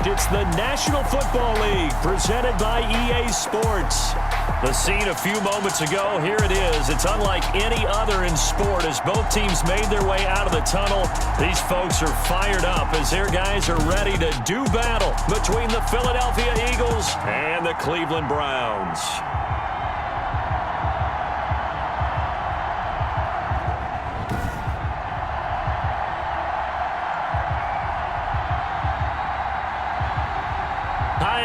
It's the National Football League presented by EA Sports. The scene a few moments ago, here it is. It's unlike any other in sport as both teams made their way out of the tunnel. These folks are fired up as their guys are ready to do battle between the Philadelphia Eagles and the Cleveland Browns.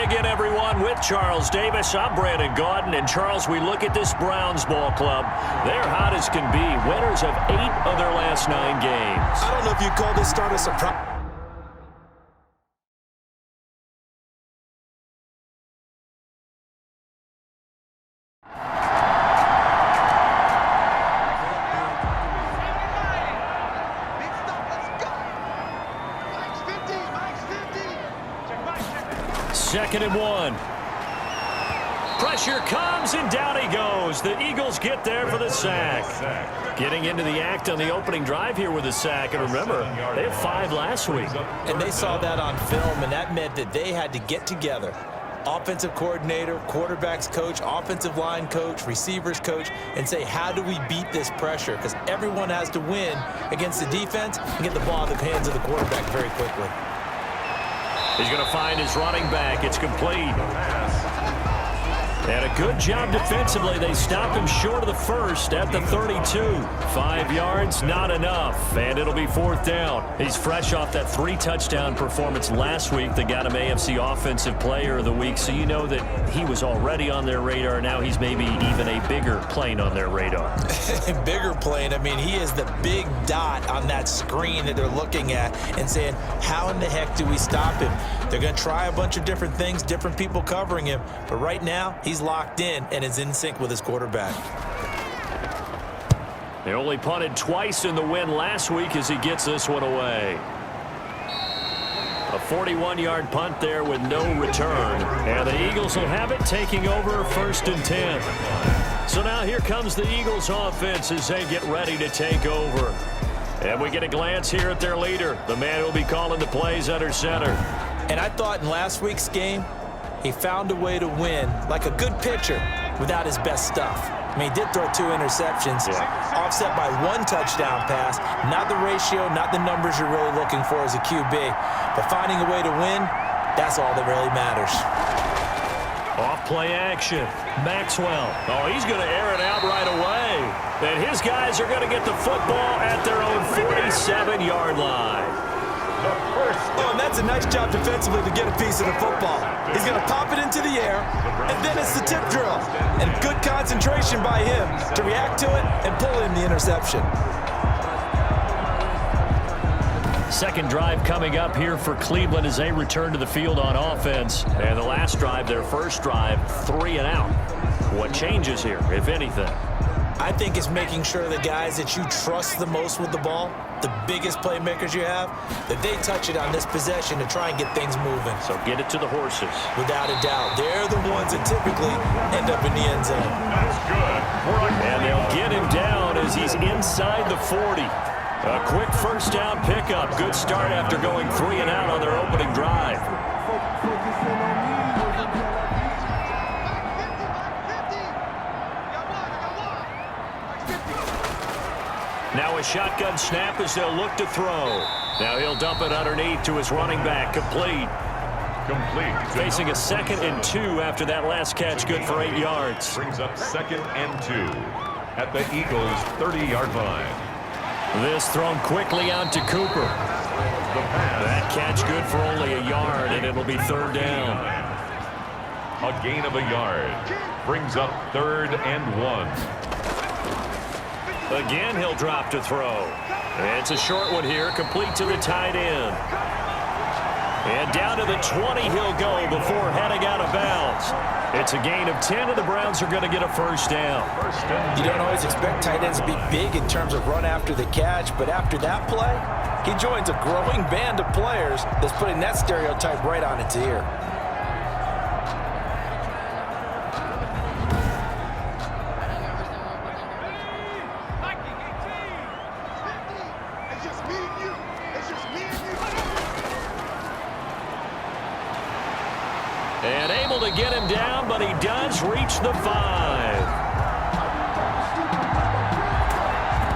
Again, everyone, with Charles Davis. I'm Brandon Gaudin. And, Charles, we look at this Browns ball club. They're hot as can be. Winners of 8 of their last 9 games. I don't know if you call this start a surprise. Second and 1. Pressure comes, and down he goes. The Eagles get there for the sack. Getting into the act on the opening drive here with a sack. And remember, they had 5 last week. And they saw that on film, and that meant that they had to get together. Offensive coordinator, quarterbacks coach, offensive line coach, receivers coach, and say, how do we beat this pressure? Because everyone has to win against the defense and get the ball in the hands of the quarterback very quickly. He's going to find his running back. It's complete. And a good job defensively. They stopped him short of the first at the 32. 5 yards, not enough. And it'll be 4th down. He's fresh off that 3-touchdown performance last week that got him AFC Offensive Player of the Week. So you know that he was already on their radar. Now he's maybe even a bigger plane on their radar. Bigger plane. I mean, he is the big dot on that screen that they're looking at and saying, how in the heck do we stop him? They're going to try a bunch of different things, different people covering him. But right now, he's locked in and is in sync with his quarterback. They only punted twice in the win last week as he gets this one away. A 41-yard punt there with no return. And the Eagles will have it, taking over 1st and 10. So now here comes the Eagles offense as they get ready to take over. And we get a glance here at their leader, the man who will be calling the plays under center. And I thought in last week's game, he found a way to win like a good pitcher without his best stuff. I mean, he did throw 2 interceptions, offset by 1 touchdown pass. Not the ratio, not the numbers you're really looking for as a QB. But finding a way to win, that's all that really matters. Off-play action. Maxwell. Oh, he's going to air it out right away. And his guys are going to get the football at their own 47-yard line. Oh, and that's a nice job defensively to get a piece of the football. He's going to pop it into the air, and then it's the tip drill. And good concentration by him to react to it and pull in the interception. Second drive coming up here for Cleveland as they return to the field on offense. And the last drive, their first drive, 3 and out. What changes here, if anything? I think it's making sure the guys that you trust the most with the ball, the biggest playmakers you have, that they touch it on this possession to try and get things moving. So get it to the horses. Without a doubt. They're the ones that typically end up in the end zone. That's good. And they'll get him down as he's inside the 40. A quick first down pickup. Good start after going 3 and out on their opening drive. Now a shotgun snap as they'll look to throw. Now he'll dump it underneath to his running back. Complete. Facing a 2nd and 2 after that last catch. Good for 8 yards. Brings up 2nd and 2 at the Eagles' 30-yard line. This thrown quickly out to Cooper. That catch good for only a yard, and it'll be 3rd down. A gain of a yard. Brings up 3rd and 1. Again, he'll drop to throw. And it's a short one here, complete to the tight end. And down to the 20 he'll go before heading out of bounds. It's a gain of 10, and the Browns are going to get a first down. You don't always expect tight ends to be big in terms of run after the catch, but after that play, he joins a growing band of players that's putting that stereotype right on its ear. to get him down, but he does reach the 5.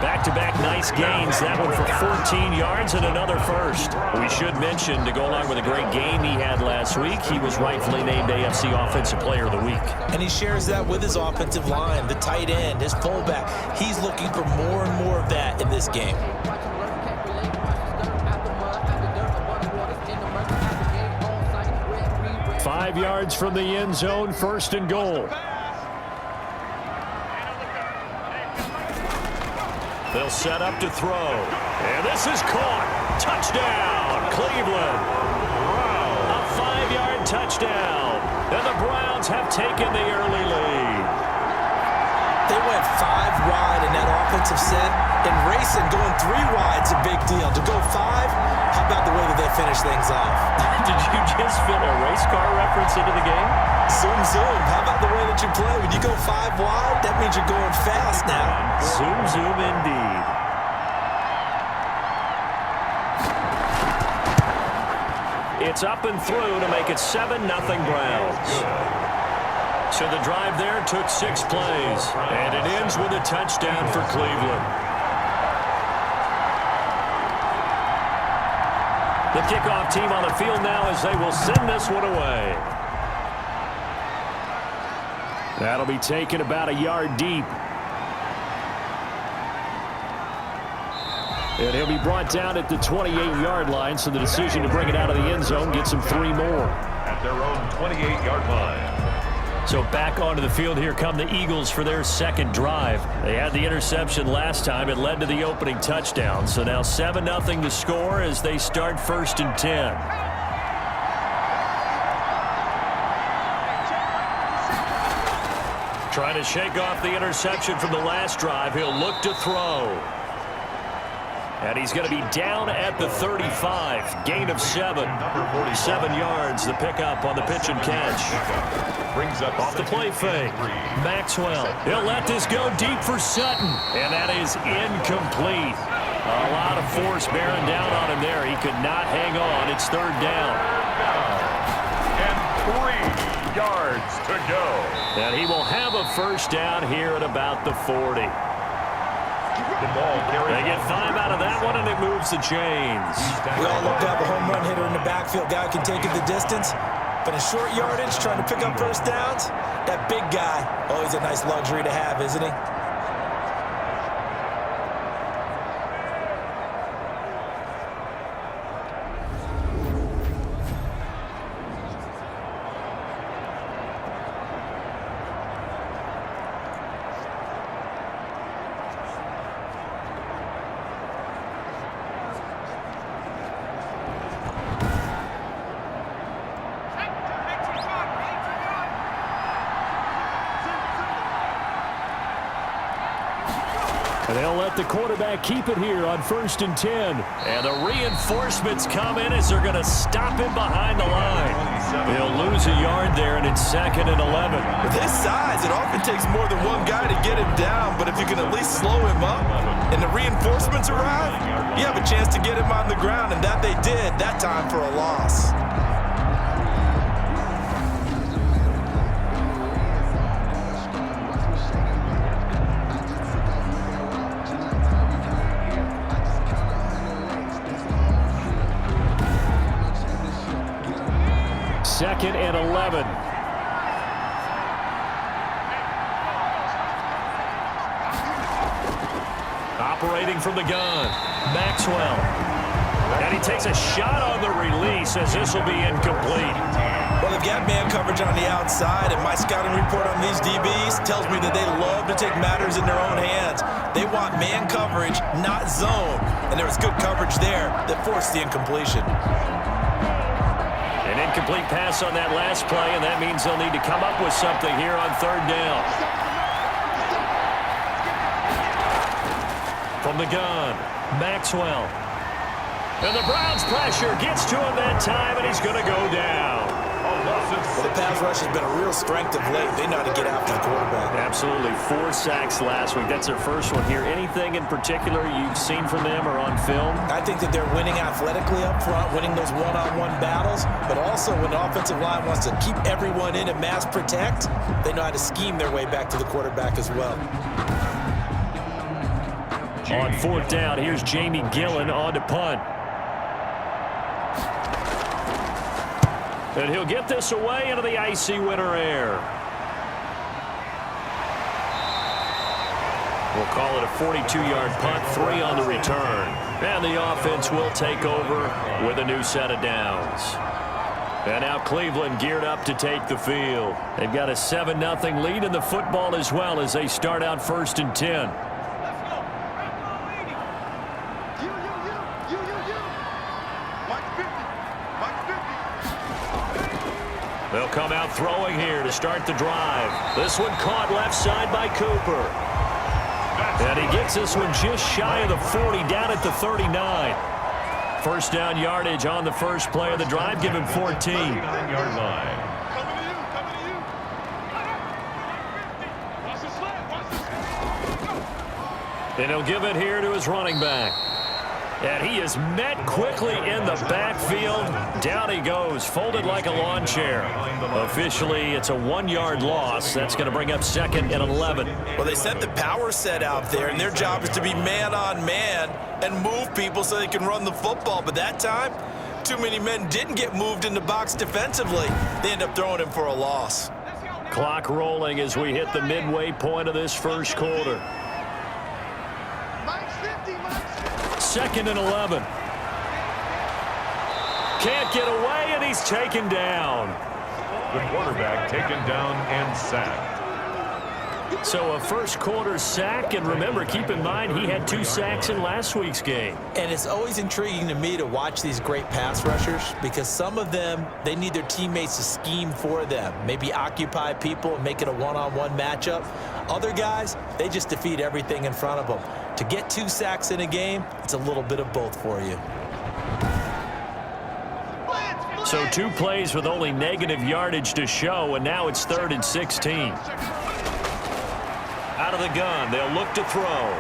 Back-to-back nice gains. That one for 14 yards and another first. We should mention, to go along with a great game he had last week, he was rightfully named AFC Offensive Player of the Week. And he shares that with his offensive line, the tight end, his fullback. He's looking for more and more of that in this game. Five yards from the end zone, first and goal. They'll set up to throw. And this is caught. Touchdown, Cleveland. A 5-yard touchdown. And the Browns have taken the early lead. They went 5 wide in that offensive set. And racing, going 3 wide's a big deal. To go 5, how about the way that they finish things off? Did you just fit a race car reference into the game? Zoom, zoom. How about the way that you play? When you go 5 wide, that means you're going fast now. Zoom, zoom indeed. It's up and through to make it 7-0 Browns. So the drive there took 6 plays, and it ends with a touchdown for Cleveland. The kickoff team on the field now as they will send this one away. That'll be taken about a yard deep. And he'll be brought down at the 28-yard line, so the decision to bring it out of the end zone gets him 3 more. At their own 28-yard line. So back onto the field, here come the Eagles for their second drive. They had the interception last time. It led to the opening touchdown. So now 7-0 to score as they start 1st and 10. Trying to shake off the interception from the last drive. He'll look to throw. And he's going to be down at the 35. Gain of 7. 7 yards, the pickup on the pitch and catch. Brings up off the play fake. Maxwell. He'll let this go deep for Sutton. And that is incomplete. A lot of force bearing down on him there. He could not hang on. It's 3rd down. And 3 yards to go. And he will have a first down here at about the 40. The ball they get 5 out of that one, and it moves the chains. We all love to have a home run hitter in the backfield. Guy can take it the distance. But in short yardage, trying to pick up first downs, that big guy, always a nice luxury to have, isn't he? And they'll let the quarterback keep it here on 1st and 10. And the reinforcements come in as they're going to stop him behind the line. He'll lose a yard there, and it's 2nd and 11. With his size, it often takes more than one guy to get him down. But if you can at least slow him up and the reinforcements arrive, you have a chance to get him on the ground. And that they did, that time for a loss. Second and 11. Operating from the gun, Maxwell. And he takes a shot on the release as this will be incomplete. Well, they've got man coverage on the outside, and my scouting report on these DBs tells me that they love to take matters in their own hands. They want man coverage, not zone. And there was good coverage there that forced the incompletion. An incomplete pass on that last play, and that means they'll need to come up with something here on 3rd down. From the gun, Maxwell. And the Browns pressure gets to him that time, and he's going to go down. Well, the pass rush has been a real strength of late. They know how to get after the quarterback. Absolutely. 4 sacks last week. That's their first one here. Anything in particular you've seen from them or on film? I think that they're winning athletically up front, winning those one-on-one battles, but also when the offensive line wants to keep everyone in and mass protect, they know how to scheme their way back to the quarterback as well. On 4th down, here's Jamie Gillen on to punt. And he'll get this away into the icy winter air. We'll call it a 42-yard punt, 3 on the return. And the offense will take over with a new set of downs. And now Cleveland geared up to take the field. They've got a 7-0 lead in the football as well as they start out 1st and 10. They'll come out throwing here to start the drive. This one caught left side by Cooper. And he gets this one just shy of the 40, down at the 39. First down yardage on the first play of the drive. Give him 14. 39-yard line. And he'll give it here to his running back. And he is met quickly in the backfield. Down he goes, folded like a lawn chair. Officially, it's a 1-yard loss. That's going to bring up 2nd and 11. Well, they sent the power set out there, and their job is to be man-on-man and move people so they can run the football. But that time, too many men didn't get moved in the box defensively. They end up throwing him for a loss. Clock rolling as we hit the midway point of this first quarter. 2nd and 11. Can't get away, and he's taken down. The quarterback taken down and sacked. So a first quarter sack, and remember, keep in mind, he had 2 sacks in last week's game. And it's always intriguing to me to watch these great pass rushers because some of them, they need their teammates to scheme for them. Maybe occupy people and make it a one-on-one matchup. Other guys, they just defeat everything in front of them. To get 2 sacks in a game, it's a little bit of both for you. So 2 plays with only negative yardage to show, and now it's 3rd and 16. Out of the gun, they'll look to throw.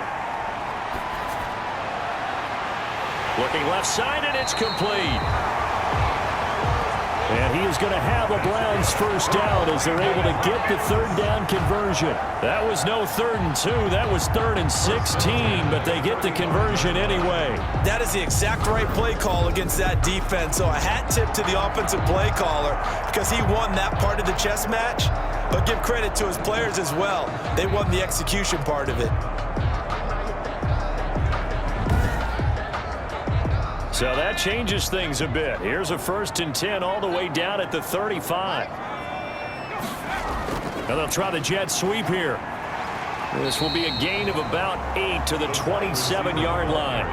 Looking left side, and it's complete. And he is going to have a Browns first down as they're able to get the 3rd down conversion. That was no 3rd and 2. That was 3rd and 16, but they get the conversion anyway. That is the exact right play call against that defense. So a hat tip to the offensive play caller because he won that part of the chess match. But give credit to his players as well. They won the execution part of it. So that changes things a bit. Here's a 1st and 10 all the way down at the 35. And they'll try the jet sweep here. This will be a gain of about 8 to the 27-yard line.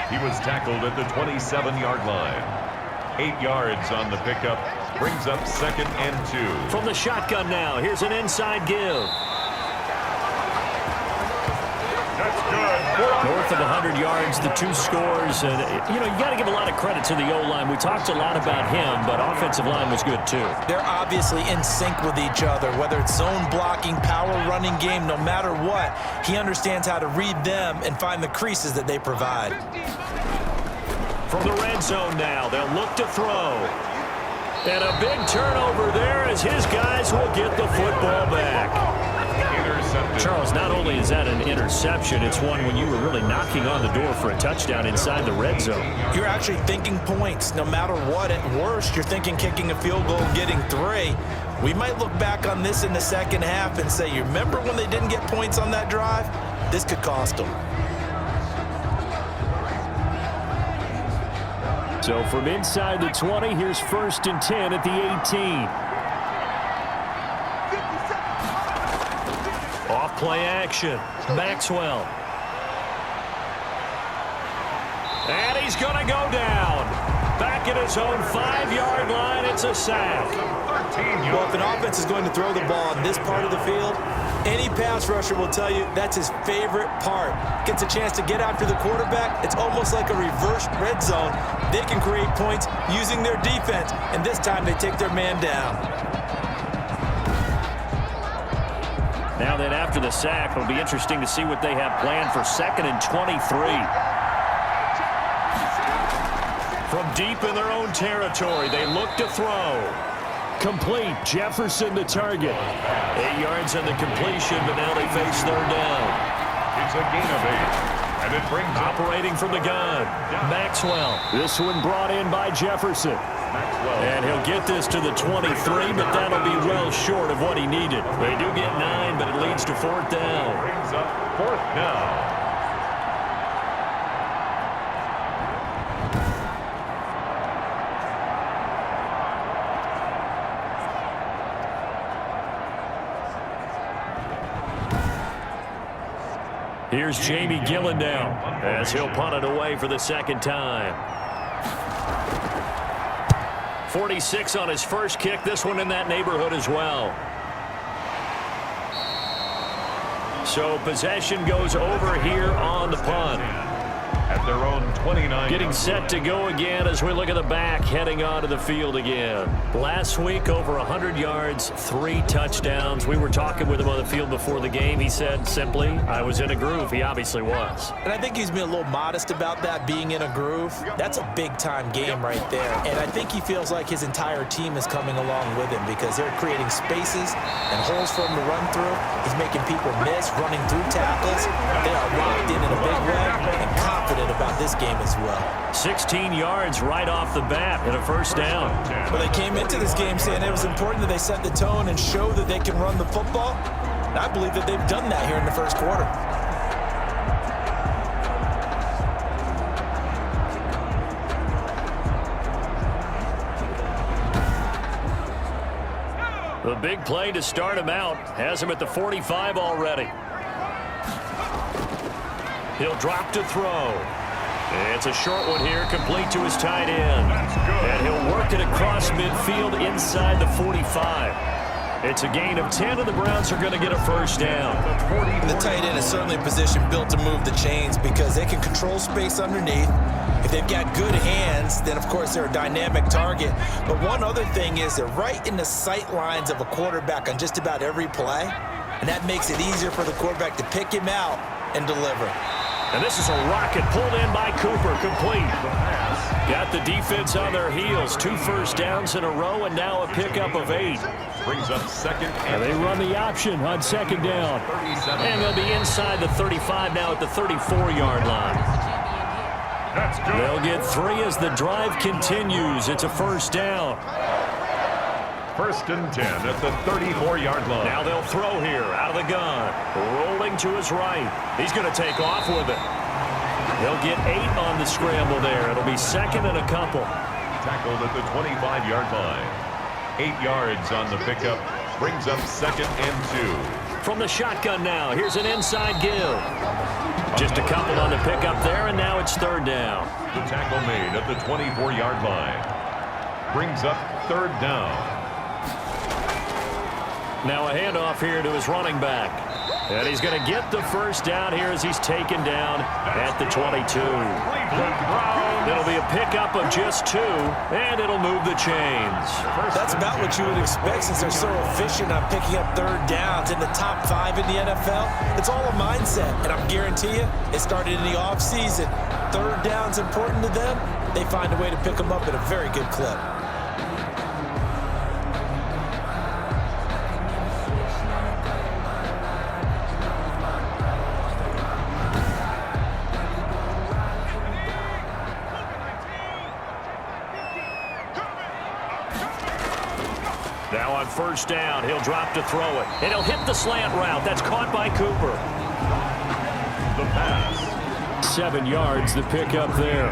He was tackled at the 27-yard line. 8 yards on the pickup. Brings up 2nd and 2. From the shotgun now, here's an inside give. That's good. North of 100 yards, the 2 scores. And, you got to give a lot of credit to the O-line. We talked a lot about him, but offensive line was good, too. They're obviously in sync with each other, whether it's zone blocking, power running game, no matter what. He understands how to read them and find the creases that they provide. From the red zone now, they'll look to throw. And a big turnover there as his guys will get the football back. Intercepted. Charles, not only is that an interception, it's one when you were really knocking on the door for a touchdown inside the red zone. You're actually thinking points. No matter what, at worst, you're thinking kicking a field goal, getting 3. We might look back on this in the second half and say, you remember when they didn't get points on that drive? This could cost them. So from inside the 20, here's 1st and 10 at the 18. Off play action. Maxwell. And he's going to go down. Back back at his own 5-yard line. It's a sack. Well, if an offense is going to throw the ball on this part of the field, any pass rusher will tell you that's his favorite part. Gets a chance to get after the quarterback. It's almost like a reverse red zone. They can create points using their defense, and this time they take their man down. Now then, after the sack, it'll be interesting to see what they have planned for 2nd and 23. From deep in their own territory, they look to throw. Complete. Jefferson the target. 8 yards on the completion, but now they face 3rd down. It's a gain of 8. And it brings operating from the gun. Maxwell. This one brought in by Jefferson. And he'll get this to the 23, but that'll be well short of what he needed. They do get 9, but it leads to 4th down. Brings up 4th down. Here's Jamie Gillen now as he'll punt it away for the 2nd time. 46 on his first kick. This one in that neighborhood as well. So possession goes over here on the punt. At their own 29. Getting set to go again as we look at the back heading onto the field again. Last week, over 100 yards, 3 touchdowns. We were talking with him on the field before the game. He said simply, I was in a groove. He obviously was. And I think he's been a little modest about that, being in a groove. That's a big-time game right there. And I think he feels like his entire team is coming along with him because they're creating spaces and holes for him to run through. He's making people miss, running through tackles. They are locked in a big way and confident about this game as well. 16 yards right off the bat and a 1st down. Well, they came into this game saying it was important that they set the tone and show that they can run the football. And I believe that they've done that here in the 1st quarter. The big play to start him out has him at the 45 already. He'll drop to throw. It's a short one here, complete to his tight end. And he'll work it across midfield inside the 45. It's a gain of 10, and the Browns are going to get a 1st down. The tight end is certainly a position built to move the chains because they can control space underneath. If they've got good hands, then of course they're a dynamic target. But one other thing is they're right in the sight lines of a quarterback on just about every play. And that makes it easier for the quarterback to pick him out and deliver. And this is a rocket pulled in by Cooper, complete. Got the defense on their heels. 2 1st downs in a row, and now a pickup of 8. Brings up 2nd and they run the option on 2nd down. And they'll be inside the 35 now at the 34-yard line. That's good. They'll get 3 as the drive continues. It's a 1st down. 1st and 10 at the 34-yard line. Now they'll throw here out of the gun. Rolling to his right. He's going to take off with it. He'll get 8 on the scramble there. It'll be 2nd and a couple. Tackled at the 25-yard line. 8 yards on the pickup. Brings up 2nd and 2. From the shotgun now, here's an inside give. Just a couple on the pickup there, and now it's 3rd down. The tackle made at the 24-yard line. Brings up 3rd down. Now a handoff here to his running back. And he's going to get the 1st down here as he's taken down at the 22. It'll be a pickup of just 2, and it'll move the chains. That's about what you would expect since they're so efficient on picking up 3rd downs in the top 5 in the NFL. It's all a mindset, and I guarantee you it started in the offseason. 3rd down's important to them. They find a way to pick them up at a very good clip. Now on 1st down, he'll drop to throw it. And he'll hit the slant route. That's caught by Cooper. The pass. 7 yards, the pickup there.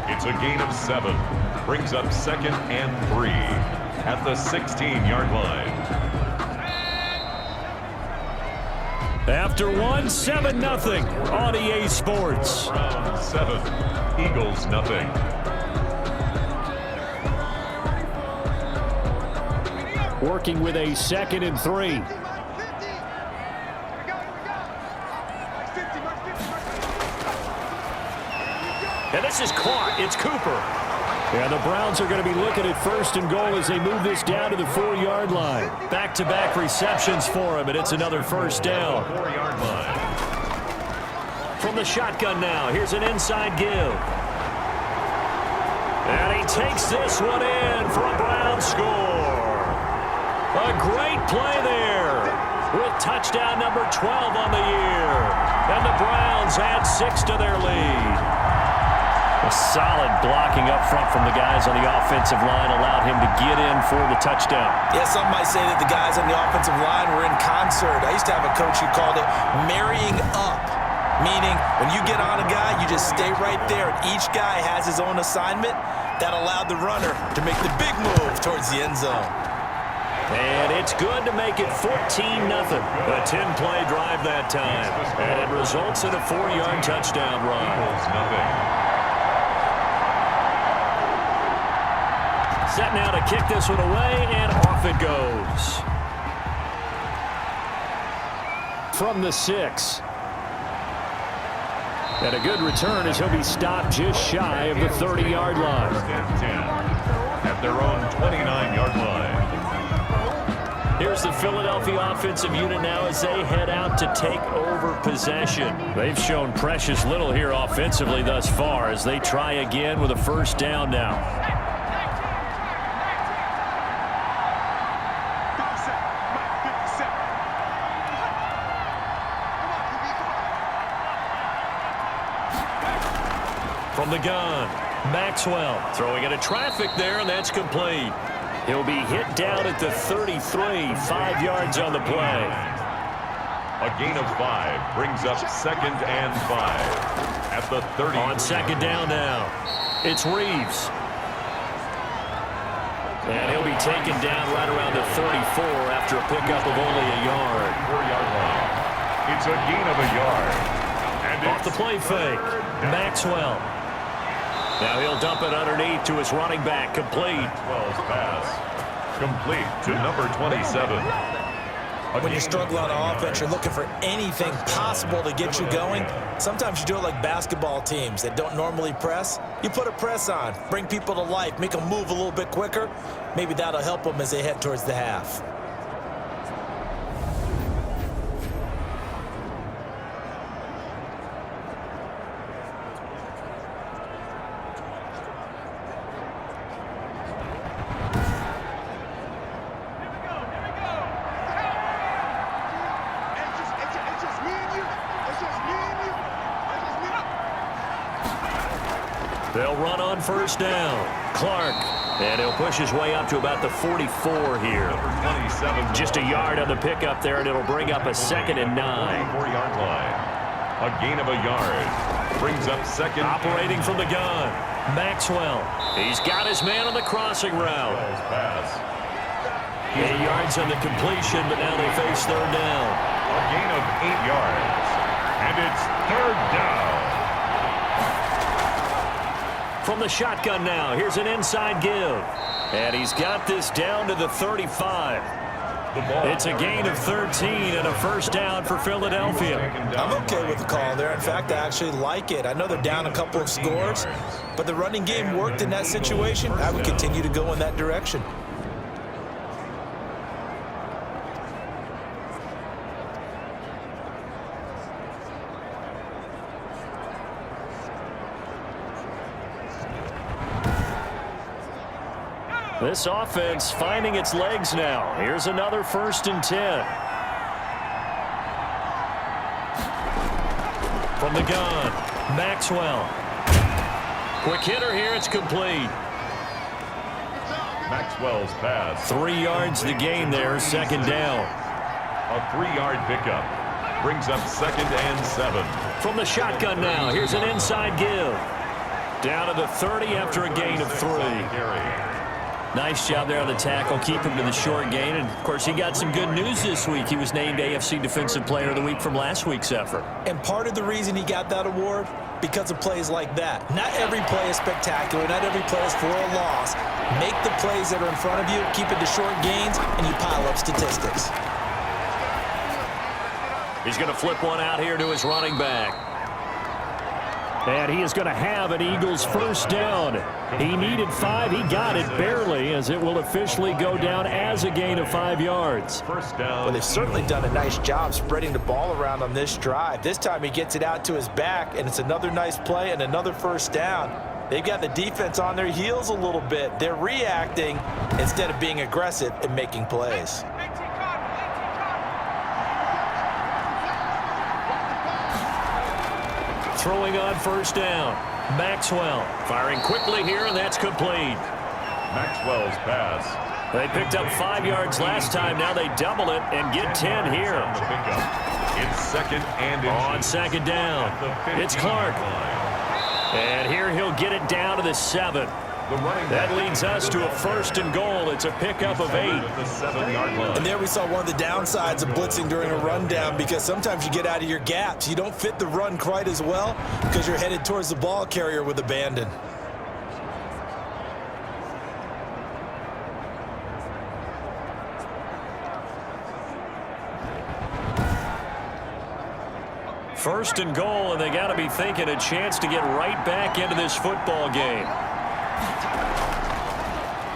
It's a gain of 7. Brings up 2nd and 3 at the 16-yard line. After 1, 7-0 on EA Sports. Browns 7, Eagles nothing. working with a 2nd and 3. And this is caught. It's Cooper. And the Browns are going to be looking at 1st and goal as they move this down to the 4-yard line. Back-to-back receptions for him, and it's another 1st down. 4-yard line. From the shotgun now, here's an inside give. And he takes this one in for a Browns score. A great play there with touchdown number 12 on the year. And the Browns add 6 to their lead. A solid blocking up front from the guys on the offensive line allowed him to get in for the touchdown. Yeah, some might say that the guys on the offensive line were in concert. I used to have a coach who called it marrying up, meaning when you get on a guy, you just stay right there, and each guy has his own assignment. That allowed the runner to make the big move towards the end zone. And it's good to make it 14-0. A 10-play drive that time. And it results in a 4-yard touchdown run. Set now to kick this one away, and off it goes. From the 6. And a good return as he'll be stopped just shy of the 30-yard line. At their own 29-yard line. Here's the Philadelphia offensive unit now as they head out to take over possession. They've shown precious little here offensively thus far as they try again with a 1st down now. From the gun, Maxwell throwing into traffic there, and that's complete. He'll be hit down at the 33, 5 yards on the play. A gain of 5 brings up 2nd and 5 at the 30. On 2nd down now, it's Reeves. And he'll be taken down right around the 34 after a pickup of only a yard. 4-yard line. It's a gain of a yard. And off the play fake, Maxwell. Now he'll dump it underneath to his running back, complete. 12's pass. Complete to number 27. When you struggle on offense, you're looking for anything possible to get you going. Sometimes you do it like basketball teams that don't normally press. You put a press on, bring people to life, make them move a little bit quicker. Maybe that'll help them as they head towards the half. They'll run on 1st down. Clark. And he'll push his way up to about the 44 here. Just a yard on the pickup there, and it'll bring up a 2nd and 9. 4-yard line. A gain of a yard. Brings up 2nd. Operating from the gun. Maxwell. He's got his man on the crossing route. 8 yards on the completion, but now they face 3rd down. A gain of 8 yards. And it's 3rd down. From the shotgun now, here's an inside give. And he's got this down to the 35. It's a gain of 13 and a 1st down for Philadelphia. I'm okay with the call there. In fact, I actually like it. I know they're down a couple of scores, but the running game worked in that situation. I would continue to go in that direction. This offense finding its legs now. Here's another 1st and 10. From the gun, Maxwell. Quick hitter here, it's complete. Maxwell's pass. 3 yards the gain there, 2nd down. A 3-yard pickup. Brings up 2nd and 7. From the shotgun now, here's an inside give. Down to the 30 after a gain of 3. Nice job there on the tackle. Keep him to the short gain. And, of course, he got some good news this week. He was named AFC Defensive Player of the Week from last week's effort. And part of the reason he got that award, because of plays like that. Not every play is spectacular. Not every play is for a loss. Make the plays that are in front of you, keep it to short gains, and you pile up statistics. He's going to flip one out here to his running back. And he is going to have an Eagles first down. He needed 5. He got it barely, as it will officially go down as a gain of 5 yards. First down. Well, they've certainly done a nice job spreading the ball around on this drive. This time he gets it out to his back, and it's another nice play and another first down. They've got the defense on their heels a little bit. They're reacting instead of being aggressive and making plays. Throwing on first down. Maxwell firing quickly here, and that's complete. Maxwell's pass. They picked up 5 yards last time. Now they double it and get 10 here. On the pickup. It's second and on second down. It's Clark. And here he'll get it down to the 7. That leads us to a first and goal. It's a pickup of 8. The 7-yard line. And there we saw one of the downsides of blitzing during a rundown, because sometimes you get out of your gaps. You don't fit the run quite as well because you're headed towards the ball carrier with abandon. First and goal, and they got to be thinking a chance to get right back into this football game.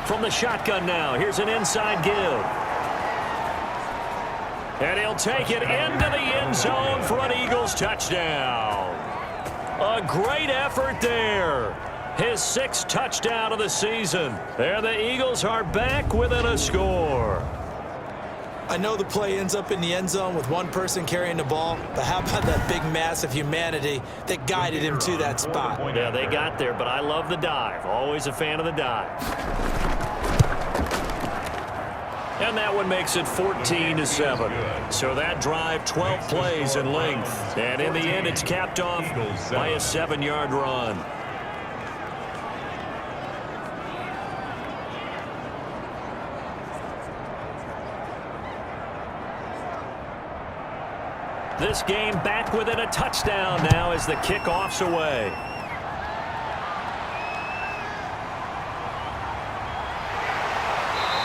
From the shotgun now, here's an inside give. And he'll take it into the end zone for an Eagles touchdown. A great effort there. His 6th touchdown of the season. And the Eagles are back within a score. I know the play ends up in the end zone with one person carrying the ball, but how about that big mass of humanity that guided him to that spot? Yeah, they got there, but I love the dive. Always a fan of the dive. And that one makes it 14-7. So that drive, 12 plays in length. And in the end, it's capped off by a 7-yard run. This game back within a touchdown now as the kickoff's away.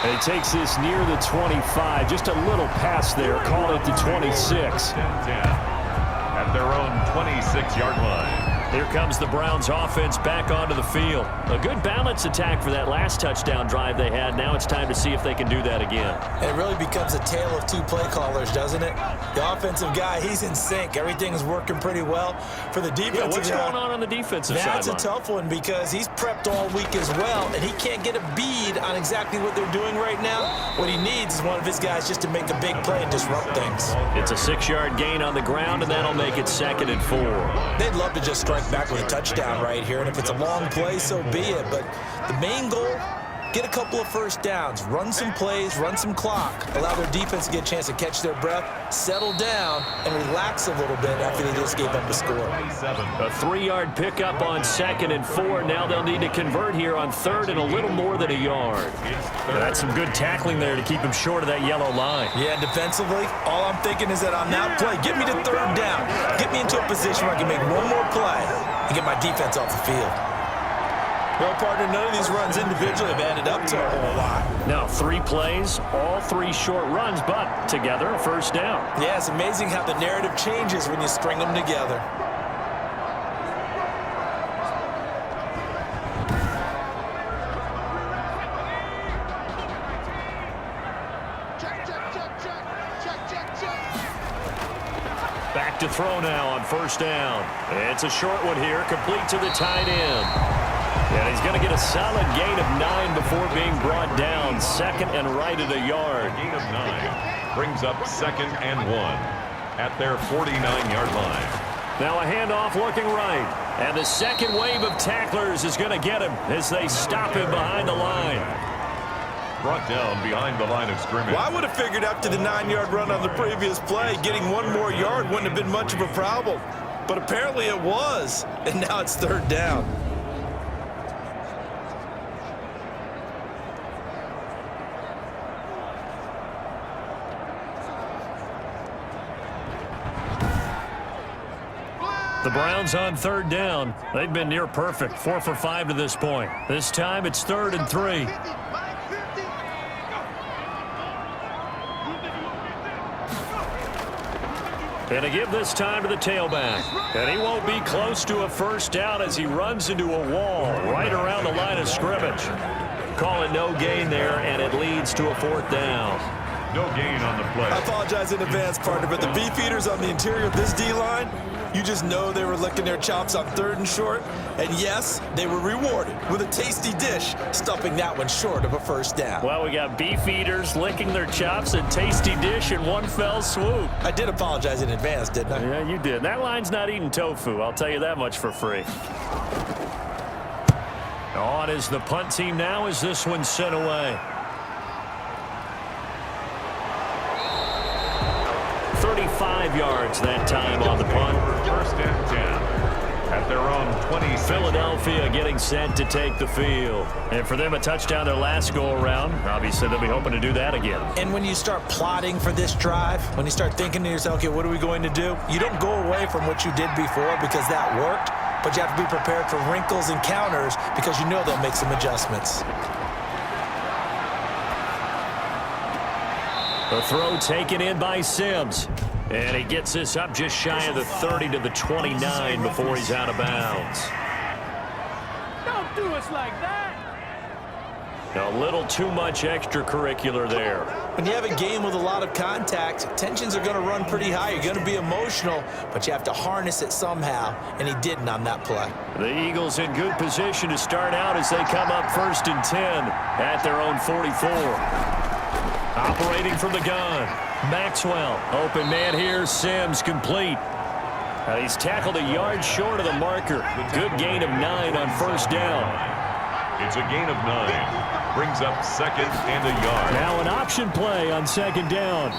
And he takes this near the 25. Just a little pass there. Call it the 26. At their own 26-yard line. Here comes the Browns offense back onto the field. A good balance attack for that last touchdown drive they had. Now it's time to see if they can do that again. And it really becomes a tale of 2 play callers, doesn't it? The offensive guy, he's in sync. Everything's working pretty well. For the defensive what's going on the defensive side? That's a tough one, because he's prepped all week as well, and he can't get a bead on exactly what they're doing right now. What he needs is one of his guys just to make a big play and disrupt things. It's a 6-yard gain on the ground, and that'll make it 2nd and 4. They'd love to just strike back with a touchdown right here, and if it's a long play, so be it. But the main goal, get a couple of first downs, run some plays, run some clock, allow their defense to get a chance to catch their breath, settle down, and relax a little bit after they just gave up a score. A 3-yard pickup on 2nd and 4. Now they'll need to convert here on 3rd and a little more than a yard. That's some good tackling there to keep him short of that yellow line. Yeah, defensively, all I'm thinking is that on that play, get me to 3rd down. Get me into a position where I can make one more play and get my defense off the field. Well, partner, none of these runs individually have added up to a whole lot. Now, 3 plays, all 3 short runs, but together, a first down. Yeah, it's amazing how the narrative changes when you string them together. Back to throw now on first down. It's a short one here, complete to the tight end. And he's going to get a solid gain of 9 before being brought down. 2nd and right at a yard. A gain of 9 brings up 2nd and 1 at their 49-yard line. Now a handoff looking right. And the second wave of tacklers is going to get him as they stop him behind the line. Brought down behind the line of scrimmage. Well, I would have figured after the 9-yard run on the previous play, getting 1 more yard wouldn't have been much of a problem. But apparently it was, and now it's 3rd down. The Browns on third down. They've been near perfect, 4 for 5 to this point. This time it's 3rd and 3. And to give this time to the tailback. And he won't be close to a first down as he runs into a wall right around the line of scrimmage. Call it no gain there, and it leads to a 4th down. No gain on the play. I apologize in advance, partner, but the beef eaters on the interior of this D-line, you just know they were licking their chops on 3rd and short. And yes, they were rewarded with a tasty dish, stuffing that one short of a first down. Well, we got beef eaters licking their chops and tasty dish in one fell swoop. I did apologize in advance, didn't I? Yeah, you did. That line's not eating tofu. I'll tell you that much for free. On is the punt team now as this one's sent away. 35 yards that time on the punt. 1st and 10 at their own 20. Philadelphia getting set to take the field. And for them, a touchdown their last go-around. Obviously, they'll be hoping to do that again. And when you start plotting for this drive, when you start thinking to yourself, okay, what are we going to do? You don't go away from what you did before because that worked, but you have to be prepared for wrinkles and counters because you know they'll make some adjustments. The throw taken in by Sims. And he gets this up just shy of the 30 to the 29 before he's out of bounds. Don't do us like that. A little too much extracurricular there. When you have a game with a lot of contact, tensions are going to run pretty high. You're going to be emotional, but you have to harness it somehow, and he didn't on that play. The Eagles in good position to start out as they come up 1st and 10 at their own 44. Operating from the gun. Maxwell, open man here, Sims complete. He's tackled a yard short of the marker. Good gain of 9 on first down. It's a gain of 9. Brings up 2nd and a yard. Now an option play on 2nd down.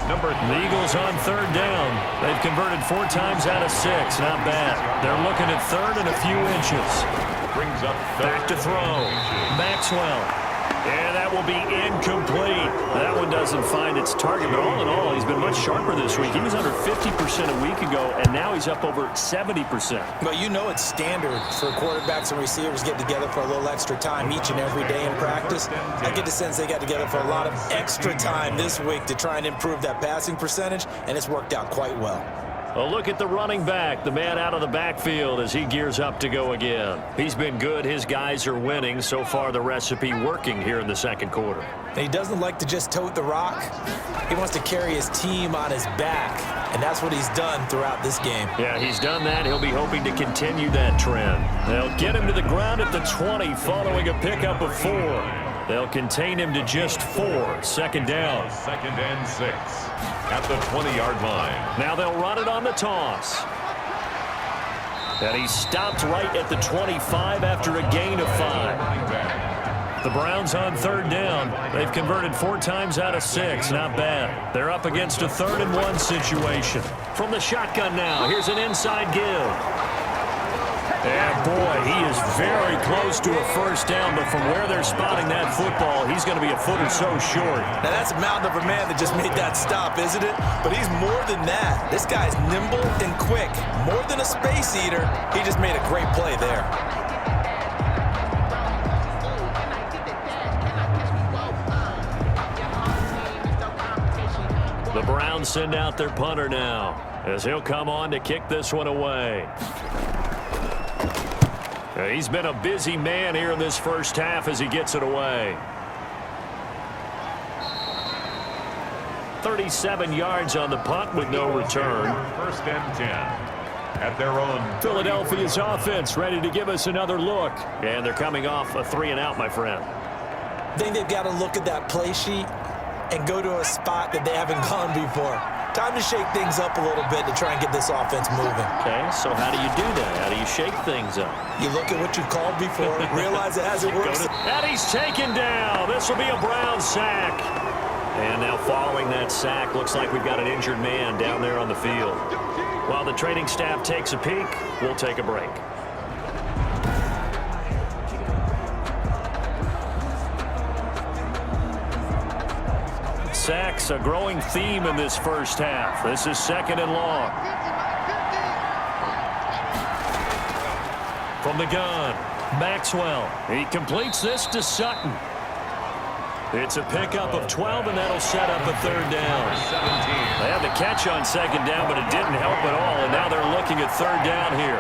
The Eagles on 3rd down. They've converted 4 times out of 6. Not bad. They're looking at 3rd and a few inches. Brings up Back to throw. Maxwell. And that will be incomplete. That one doesn't find its target, but all in all, he's been much sharper this week. He was under 50% a week ago, and now he's up over 70%. Well, you know it's standard for quarterbacks and receivers getting together for a little extra time each and every day in practice. I get the sense they got together for a lot of extra time this week to try and improve that passing percentage, and it's worked out quite well. A look at the running back, the man out of the backfield as he gears up to go again. He's been good. His guys are winning. So far, the recipe working here in the 2nd quarter. And he doesn't like to just tote the rock. He wants to carry his team on his back, and that's what he's done throughout this game. Yeah, he's done that. He'll be hoping to continue that trend. They'll get him to the ground at the 20 following a pickup of 4. They'll contain him to just 4. 2nd down. 2nd and 6 at the 20-yard line. Now they'll run it on the toss. And he stopped right at the 25 after a gain of 5. The Browns on 3rd down. They've converted 4 times out of 6. Not bad. They're up against a 3rd and 1 situation. From the shotgun now, here's an inside give. And boy, he is very close to a first down, but from where they're spotting that football, he's going to be a foot or so short. Now that's a mountain of a man that just made that stop, isn't it? But he's more than that. This guy's nimble and quick. More than a space eater, he just made a great play there. The Browns send out their punter now as he'll come on to kick this one away. He's been a busy man here in this first half as he gets it away. 37 yards on the punt with no return. 1st and 10 at their own. Philadelphia's offense ready to give us another look. And they're coming off a 3-and-out, my friend. I think they've got to look at that play sheet and go to a spot that they haven't gone before. Time to shake things up a little bit to try and get this offense moving. Okay, so how do you do that? How do you shake things up? You look at what you called before, realize it hasn't worked. And he's taken down. This will be a Brown sack. And now following that sack, looks like we've got an injured man down there on the field. While the training staff takes a peek, we'll take a break. sacks, a growing theme in this first half. This is 2nd and long. From the gun, Maxwell. He completes this to Sutton. It's a pickup of 12, and that'll set up a 3rd down. They had the catch on 2nd down, but it didn't help at all, and now they're looking at 3rd down here.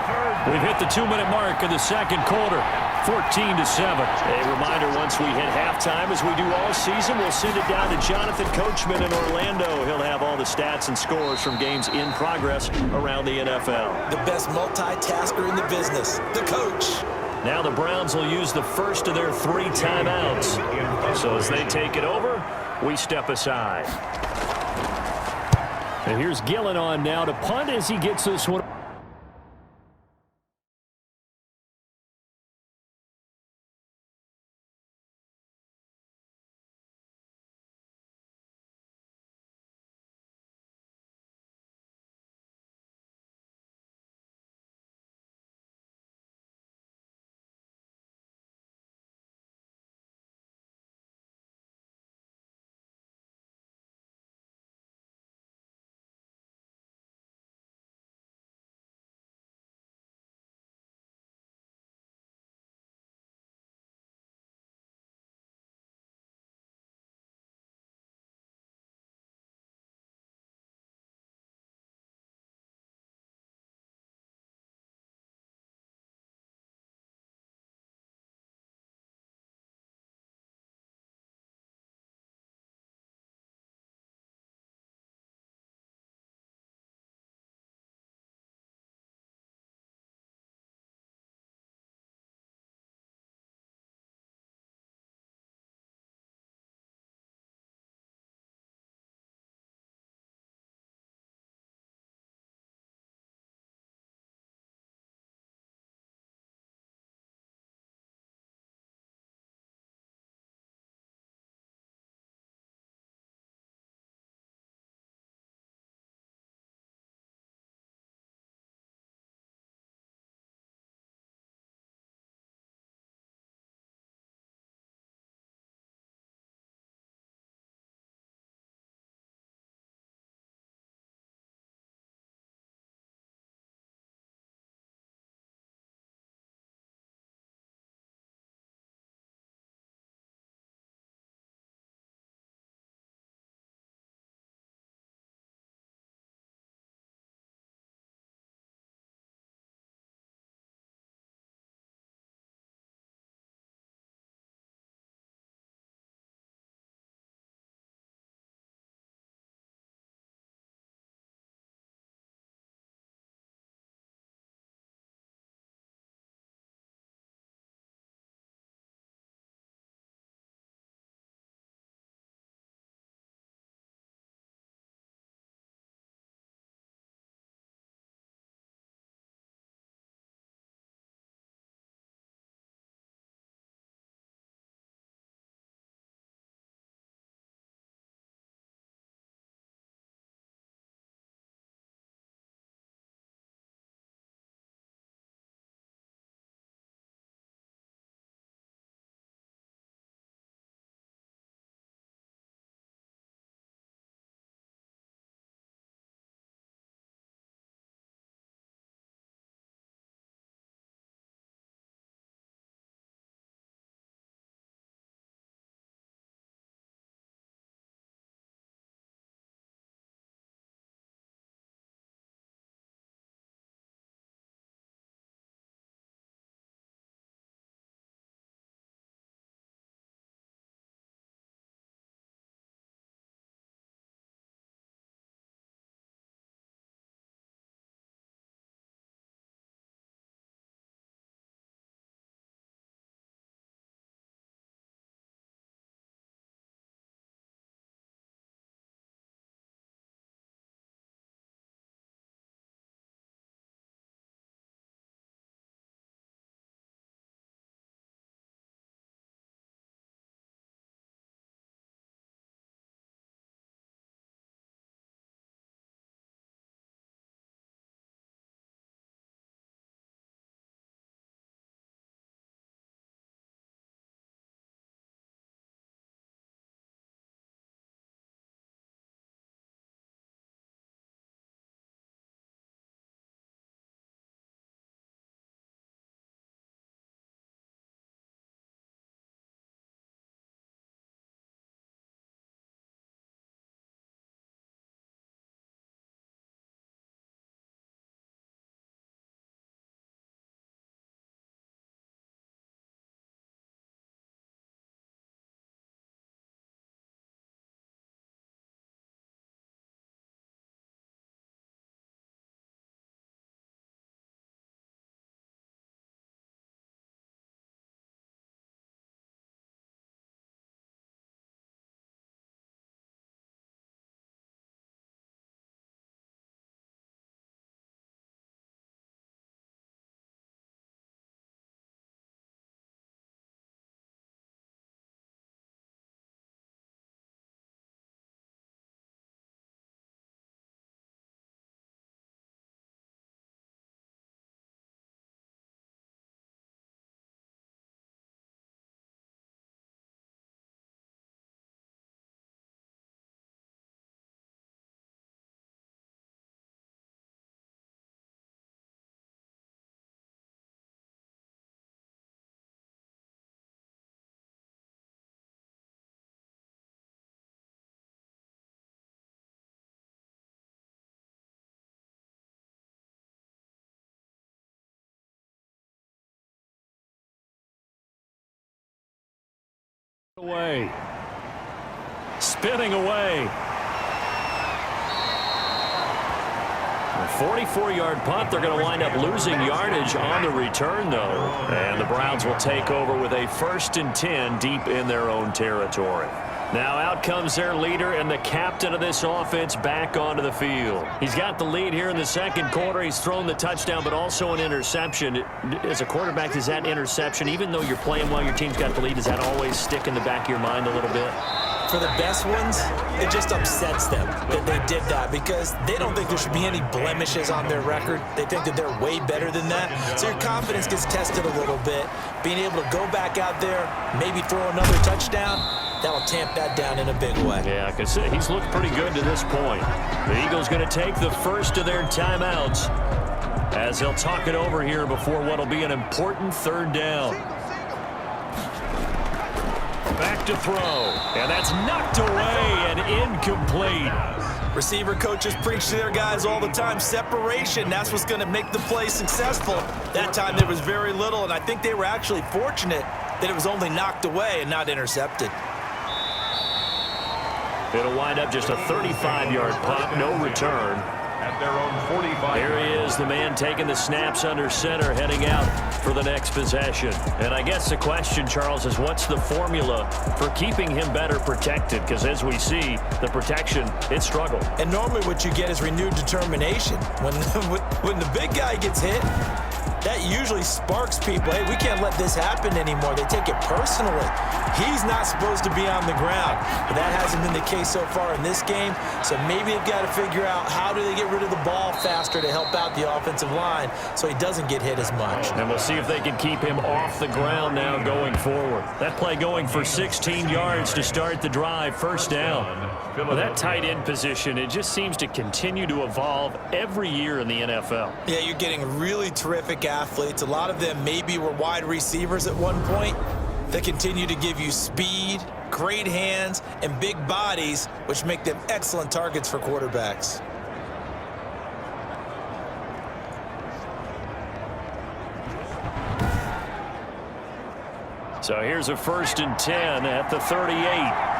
We've hit the 2-minute mark of the 2nd quarter, 14-7. A reminder, once we hit halftime, as we do all season, we'll send it down to Jonathan Coachman in Orlando. He'll have all the stats and scores from games in progress around the NFL. The best multitasker in the business, the coach. Now the Browns will use the first of their 3 timeouts. So as they take it over, we step aside. And here's Gillen on now to punt as he gets this one. Away. Spinning away. A 44-yard punt. They're going to wind up losing yardage on the return, though. And the Browns will take over with a 1st and 10 deep in their own territory. Now out comes their leader and the captain of this offense back onto the field. He's got the lead here in the second quarter. He's thrown the touchdown, but also an interception. As a quarterback, does that interception, even though you're playing while your team's got the lead, does that always stick in the back of your mind a little bit? For the best ones, it just upsets them that they did that because they don't think there should be any blemishes on their record. They think that they're way better than that. So your confidence gets tested a little bit. Being able to go back out there, maybe throw another touchdown, that'll tamp that down in a big way. Yeah, because he's looked pretty good to this point. The Eagles going to take the first of their timeouts as they'll talk it over here before what will be an important 3rd down. Back to throw, and that's knocked away and incomplete. Receiver coaches preach to their guys all the time, separation. That's what's going to make the play successful. That time there was very little, and I think they were actually fortunate that it was only knocked away and not intercepted. It'll wind up just a 35-yard punt, no return. At their own 45. Here he is, the man taking the snaps under center, heading out for the next possession. And I guess the question, Charles, is what's the formula for keeping him better protected? Because as we see, the protection, it struggled. And normally what you get is renewed determination. When the big guy gets hit, that usually sparks people. Hey, we can't let this happen anymore. They take it personally. He's not supposed to be on the ground. But that hasn't been the case so far in this game. So maybe they've got to figure out how do they get rid of the ball faster to help out the offensive line so he doesn't get hit as much. And we'll see if they can keep him off the ground now going forward. That play going for 16 yards to start the drive, 1st down. Well, that tight end position, it just seems to continue to evolve every year in the NFL. Yeah, you're getting really terrific athletes. A lot of them maybe were wide receivers at one point. They continue to give you speed, great hands, and big bodies, which make them excellent targets for quarterbacks. So here's a 1st and 10 at the 38.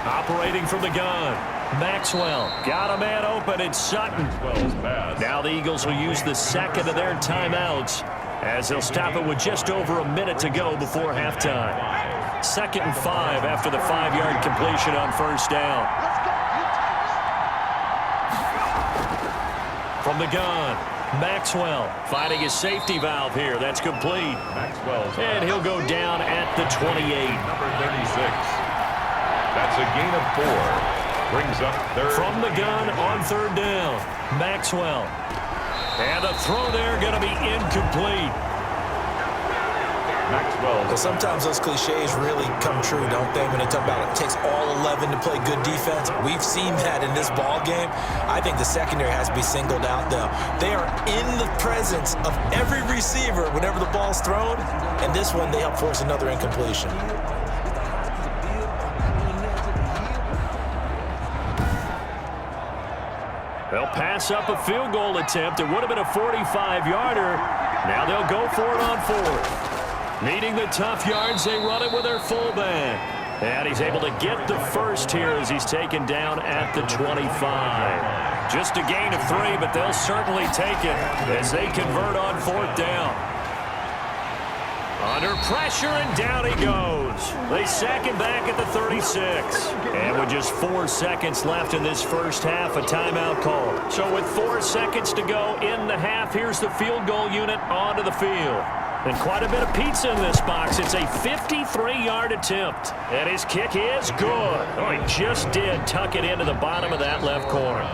Operating from the gun. Maxwell got a man open. It's Sutton. Now the Eagles will use the 2nd of their timeouts as they'll stop it with just over a minute to go before halftime. 2nd and 5 after the 5-yard completion on 1st down. From the gun, Maxwell finding his safety valve here. That's complete. And he'll go down at the 28. Number 36. That's a gain of 4. Brings up 3rd. From the gun on 3rd down, Maxwell. And the throw there going to be incomplete. Maxwell. But sometimes those cliches really come true, don't they? When they talk about it takes all 11 to play good defense. We've seen that in this ball game. I think the secondary has to be singled out, though. They are in the presence of every receiver whenever the ball's thrown. And this one, they help force another incompletion. They'll pass up a field goal attempt. It would have been a 45-yarder. Now they'll go for it on 4th. Needing the tough yards, they run it with their fullback. And he's able to get the first here as he's taken down at the 25. Just a gain of 3, but they'll certainly take it as they convert on 4th down. Under pressure, and down he goes. They sack him back at the 36. And with just 4 seconds left in this first half, a timeout call. So with 4 seconds to go in the half, here's the field goal unit onto the field. And quite a bit of pizza in this box. It's a 53-yard attempt. And his kick is good. Oh, he just did tuck it into the bottom of that left corner.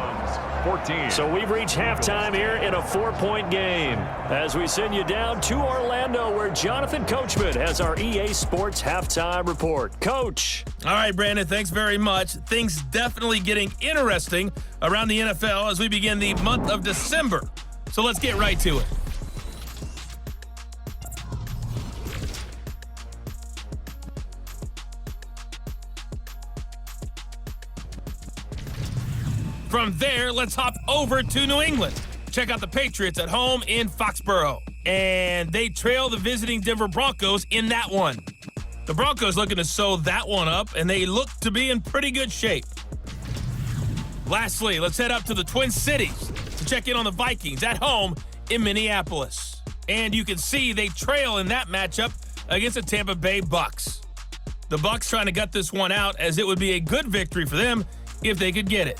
14. So we've reached halftime here in a 4-point game as we send you down to Orlando where Jonathan Coachman has our EA Sports halftime report. Coach. All right, Brandon, thanks very much. Things definitely getting interesting around the NFL as we begin the month of December. So let's get right to it. From there, let's hop over to New England. Check out the Patriots at home in Foxborough. and they trail the visiting Denver Broncos in that one. The Broncos looking to sew that one up, and they look to be in pretty good shape. Lastly, let's head up to the Twin Cities to check in on the Vikings at home in Minneapolis. And you can see they trail in that matchup against the Tampa Bay Bucks. The Bucks trying to gut this one out, as it would be a good victory for them if they could get it.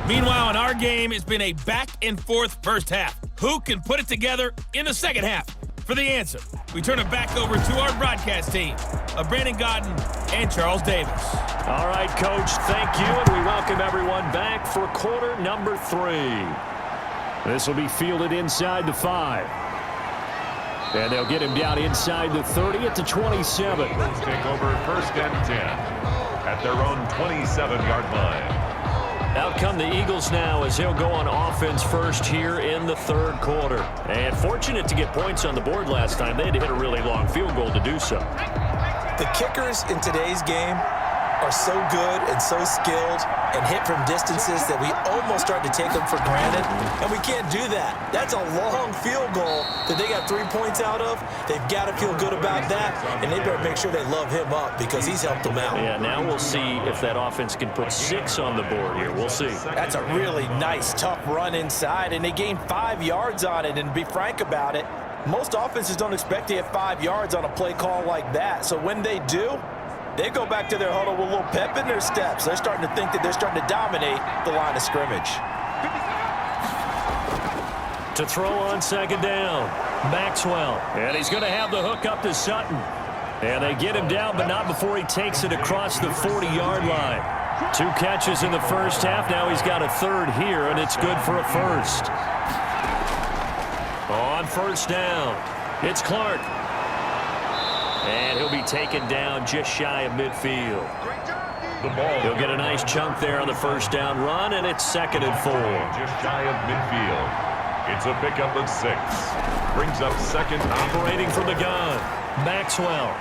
Meanwhile, in our game, it's been a back-and-forth first half. Who can put it together in the second half? For the answer, we turn it back over to our broadcast team of Brandon Godden and Charles Davis. All right, Coach, thank you, and we welcome everyone back for quarter number 3. This will be fielded inside the 5. And they'll get him down inside the 30 at the 27. Eagles take over first and 10 at their own 27-yard line. Out come the Eagles now as he'll go on offense first here in the third quarter. And fortunate to get points on the board last time. They had to hit a really long field goal to do so. The kickers in today's game are so good and so skilled and hit from distances that we almost start to take them for granted, and we can't do that. That's a long field goal that they got 3 points out of. They've got to feel good about that, and they better make sure they love him up because he's helped them out. Yeah, now we'll see if that offense can put 6 on the board here. We'll see. That's a really nice, tough run inside, and they gained 5 yards on it, and to be frank about it, most offenses don't expect to hit 5 yards on a play call like that, so when they do, they go back to their huddle with a little pep in their steps. They're starting to think that they're starting to dominate the line of scrimmage. To throw on second down, Maxwell. And he's going to have the hook up to Sutton. And they get him down, but not before he takes it across the 40-yard line. 2 catches in the first half. Now he's got a third here, and it's good for a first. On first down, it's Clark. And he'll be taken down just shy of midfield. He'll get a nice chunk there on the first down run, and it's 2nd and 4. Just shy of midfield. It's a pickup of 6. Brings up second. Operating from the gun, Maxwell.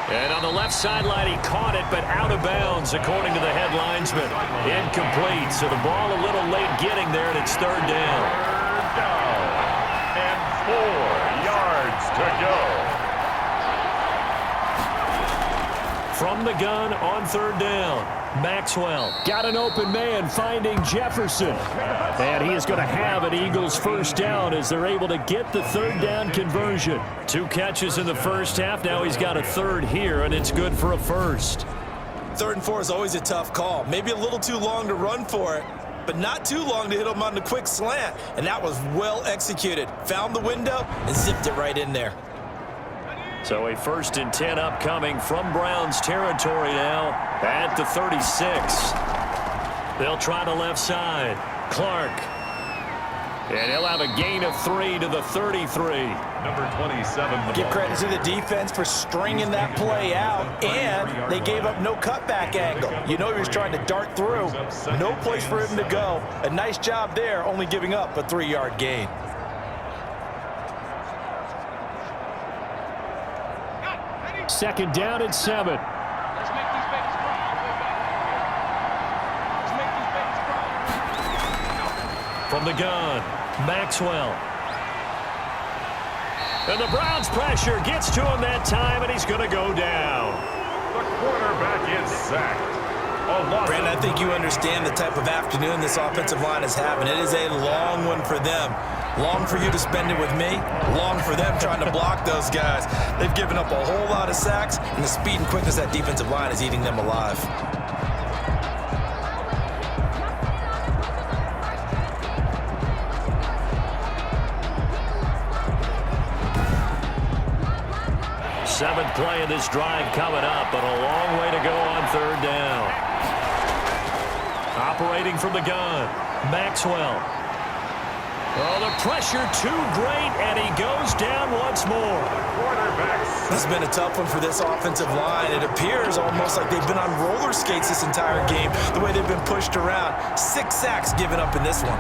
And on the left sideline, he caught it, but out of bounds, according to the head linesman. Incomplete, so the ball a little late getting there, and it's 3rd down. And 4 yards to go. From the gun on 3rd down, Maxwell got an open man finding Jefferson. And he is going to have an Eagles first down as they're able to get the 3rd down conversion. 2 catches in the first half. Now he's got a third here, and it's good for a first. 3rd and 4 is always a tough call. Maybe a little too long to run for it, but not too long to hit him on the quick slant. And that was well executed. Found the window and zipped it right in there. So a 1st and 10 upcoming from Browns territory now at the 36. They'll try the left side. Clark. And he'll have a gain of 3 to the 33. Number 27. Give credit to the defense for stringing that play out, and they gave up no cutback angle. You know he was trying to dart through. No place for him to go. A nice job there, only giving up a 3-yard gain. Second down and 7. Let's make these babies cry. Let's make these babies cry. From the gun, Maxwell. And the Browns pressure gets to him that time, and he's going to go down. The quarterback is sacked. Brandon, I think you understand the type of afternoon this offensive line is having. It is a long one for them. Long for you to spend it with me. Long for them trying to block those guys. They've given up a whole lot of sacks, and the speed and quickness of that defensive line is eating them alive. Seventh play of this drive coming up, but a long way to go on 3rd down. Operating from the gun, Maxwell. Oh, the pressure too great, and he goes down once more. This has been a tough one for this offensive line. It appears almost like they've been on roller skates this entire game, the way they've been pushed around. 6 sacks given up in this one.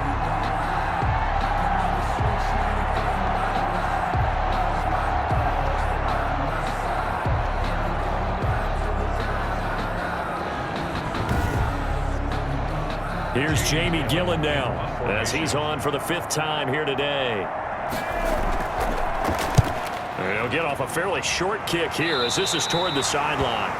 Here's Jamie Gillen now. as he's on for the 5th time here today. And he'll get off a fairly short kick here as this is toward the sideline.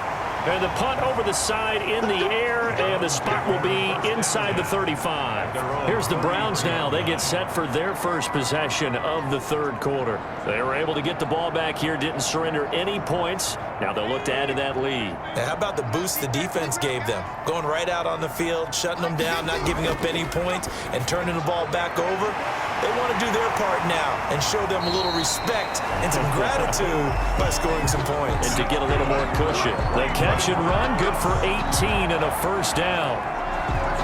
And the punt over the side in the air, and the spot will be inside the 35. Here's the Browns now. They get set for their first possession of the 3rd quarter. They were able to get the ball back here, didn't surrender any points. Now they'll look to add to that lead. Now, how about the boost the defense gave them? Going right out on the field, shutting them down, not giving up any points, and turning the ball back over. They want to do their part now and show them a little respect and some gratitude by scoring some points. And to get a little more cushion. They catch and run, good for 18 and a first down.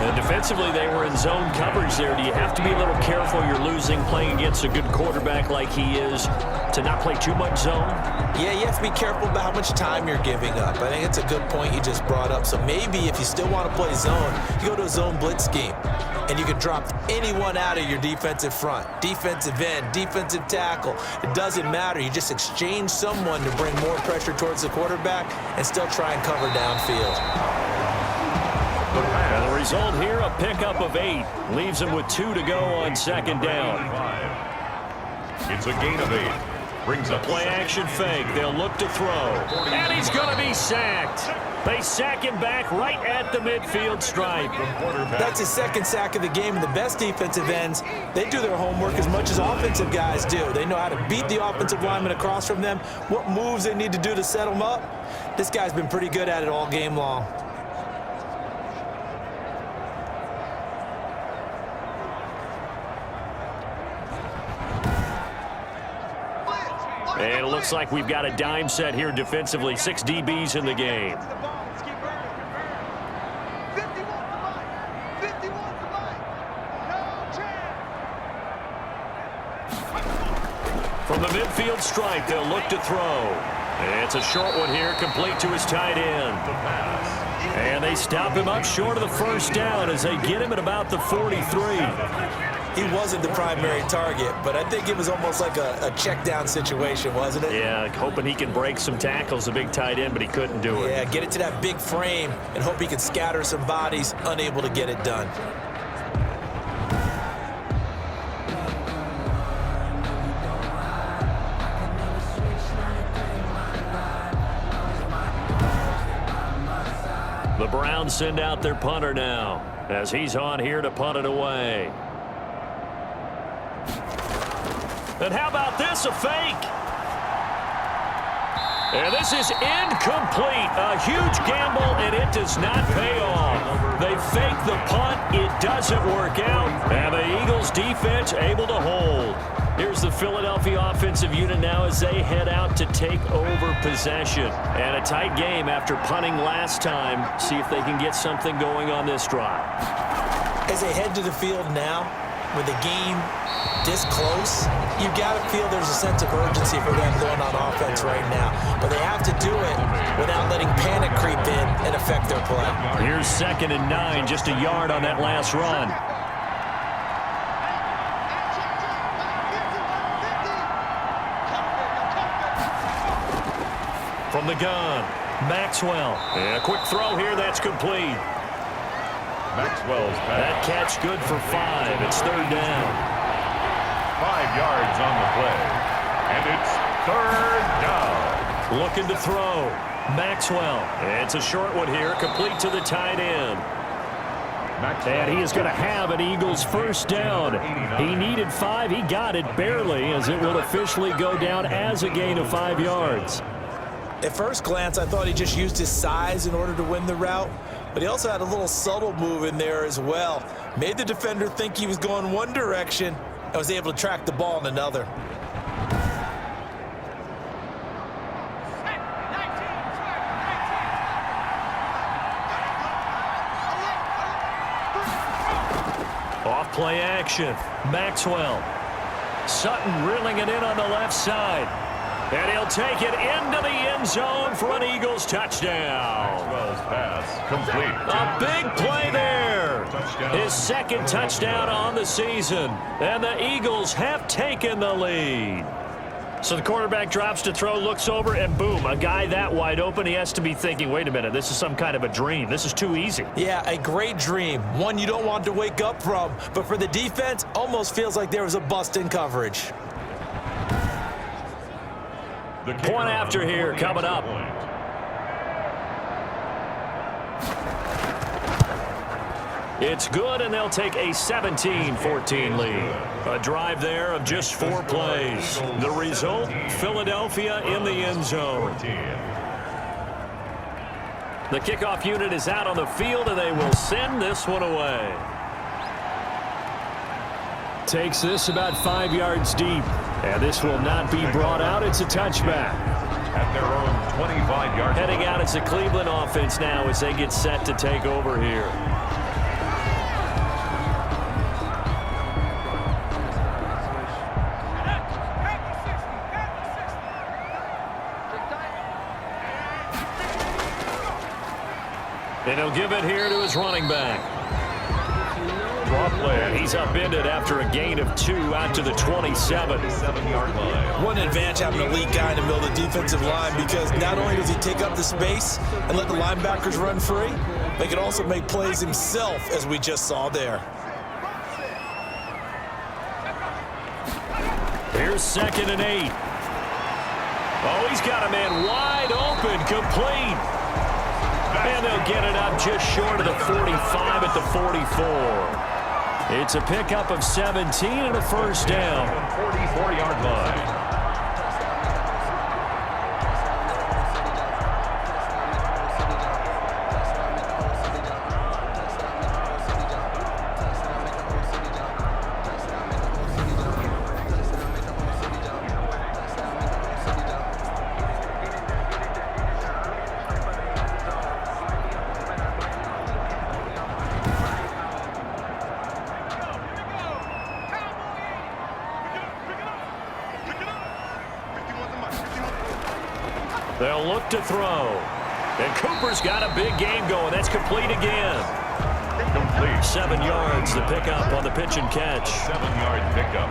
And defensively, they were in zone coverage there. Do you have to be a little careful? You're losing, playing against a good quarterback like he is, to not play too much zone? Yeah, you have to be careful about how much time you're giving up. I think it's a good point you just brought up. So maybe if you still want to play zone, you go to a zone blitz scheme. And you can drop anyone out of your defensive front. Defensive end, defensive tackle. It doesn't matter. You just exchange someone to bring more pressure towards the quarterback and still try and cover downfield. And the result here, a pickup of 8. Leaves him with 2 to go on 2nd down. It's a gain of 8. Brings up Play action fake. They'll look to throw. And he's going to be sacked. They sack him back right at the midfield stripe. That's his 2nd sack of the game. And the best defensive ends, they do their homework as much as offensive guys do. They know how to beat the offensive lineman across from them, what moves they need to do to set them up. This guy's been pretty good at it all game long. And it looks like we've got a dime set here defensively. 6 DBs in the game. From the midfield stripe, they'll look to throw. It's a short one here, complete to his tight end. And they stop him up short of the first down as they get him at about the 43. He wasn't the primary target, but I think it was almost like a check down situation, wasn't it? Yeah, hoping he can break some tackles, a big tight end, but he couldn't do it. Yeah, get it to that big frame and hope he can scatter some bodies, unable to get it done. The Browns send out their punter now as he's on here to punt it away. And how about this, a fake? And this is incomplete. A huge gamble, and it does not pay off. They fake the punt. It doesn't work out. And the Eagles defense able to hold. Here's the Philadelphia offensive unit now as they head out to take over possession. And a tight game after punting last time. See if they can get something going on this drive. As they head to the field now, with the game this close, you got to feel there's a sense of urgency for them going on offense right now. But they have to do it without letting panic creep in and affect their play. Here's 2nd and 9, just a yard on that last run. From the gun, Maxwell. And a quick throw here, that's complete. Maxwell's pass. That catch good for 5. It's 3rd down. 5 yards on the play. And it's 3rd down. Looking to throw. Maxwell. It's a short one here, complete to the tight end. And he is going to have an Eagles first down. He needed 5. He got it barely, as it will officially go down as a gain of 5 yards. At first glance, I thought he just used his size in order to win the route, but he also had a little subtle move in there as well. Made the defender think he was going one direction and was able to track the ball in another. Off play action. Maxwell. Sutton reeling it in on the left side. And he'll take it into the end zone for an Eagles touchdown. Maxwell's pass complete. A big play there. His 2nd touchdown on the season. And the Eagles have taken the lead. So the quarterback drops to throw, looks over, and boom, a guy that wide open, he has to be thinking, wait a minute, this is some kind of a dream. This is too easy. Yeah, a great dream. One you don't want to wake up from. But for the defense, almost feels like there was a bust in coverage. Point after here coming up. It's good, and they'll take a 17-14 lead. A drive there of just 4 plays. The result, Philadelphia in the end zone. The kickoff unit is out on the field, and they will send this one away. Takes this about 5 yards deep, and this will not be brought out. It's a touchback. At their own 25-yard line. Heading out, it's a Cleveland offense now as they get set to take over here. And he'll give it here to his running back. Draw play. He's upended after a gain of 2 out to the 27-yard line. One advantage having an elite guy in the middle of the defensive line, because not only does he take up the space and let the linebackers run free, but he can also make plays himself, as we just saw there. Here's 2nd and 8. Oh, he's got a man wide open, complete. And they'll get it up just short of the 45 at the 44. It's a pickup of 17 and a first down. 44-yard line. They'll look to throw. And Cooper's got a big game going. That's complete again. Complete. 7 yards, the pickup on the pitch and catch. 7-yard pickup.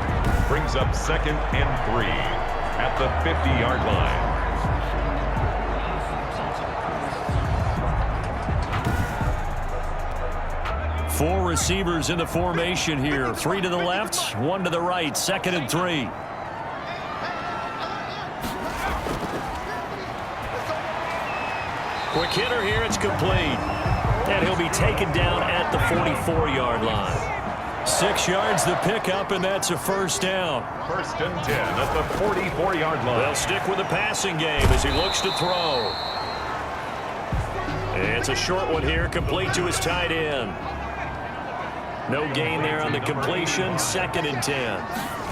Brings up 2nd and 3 at the 50-yard line. 4 receivers in the formation here. 3 to the left, 1 to the right. 2nd and 3. Quick hitter here, it's complete. And he'll be taken down at the 44-yard line. 6 yards the pickup, and that's a first down. 1st and 10 at the 44-yard line. They'll stick with the passing game as he looks to throw. It's a short one here, complete to his tight end. No gain there on the completion, 2nd and 10.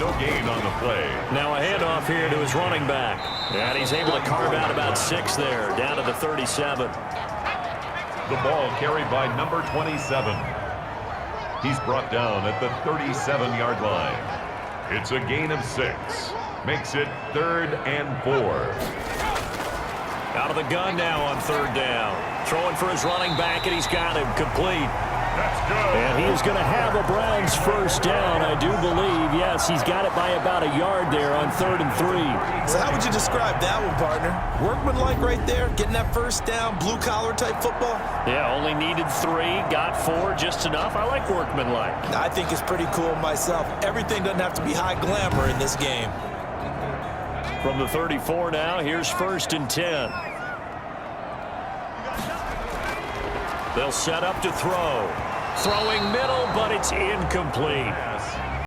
No gain on the play. Now a handoff here to his running back. And he's able to carve out about 6 there, down to the 37. The ball carried by number 27. He's brought down at the 37-yard line. It's a gain of 6. Makes it 3rd and 4. Out of the gun now on 3rd down. Throwing for his running back, and he's got him complete. That's good. And he is going to have a Browns first down, I do believe. Yes, he's got it by about a yard there on 3rd and 3. So how would you describe that one, partner? Workmanlike right there, getting that first down, blue-collar type football? Yeah, only needed 3, got 4, just enough. I like workmanlike. I think it's pretty cool myself. Everything doesn't have to be high glamour in this game. From the 34 now, here's 1st and 10. They'll set up to throw. Throwing middle, but it's incomplete.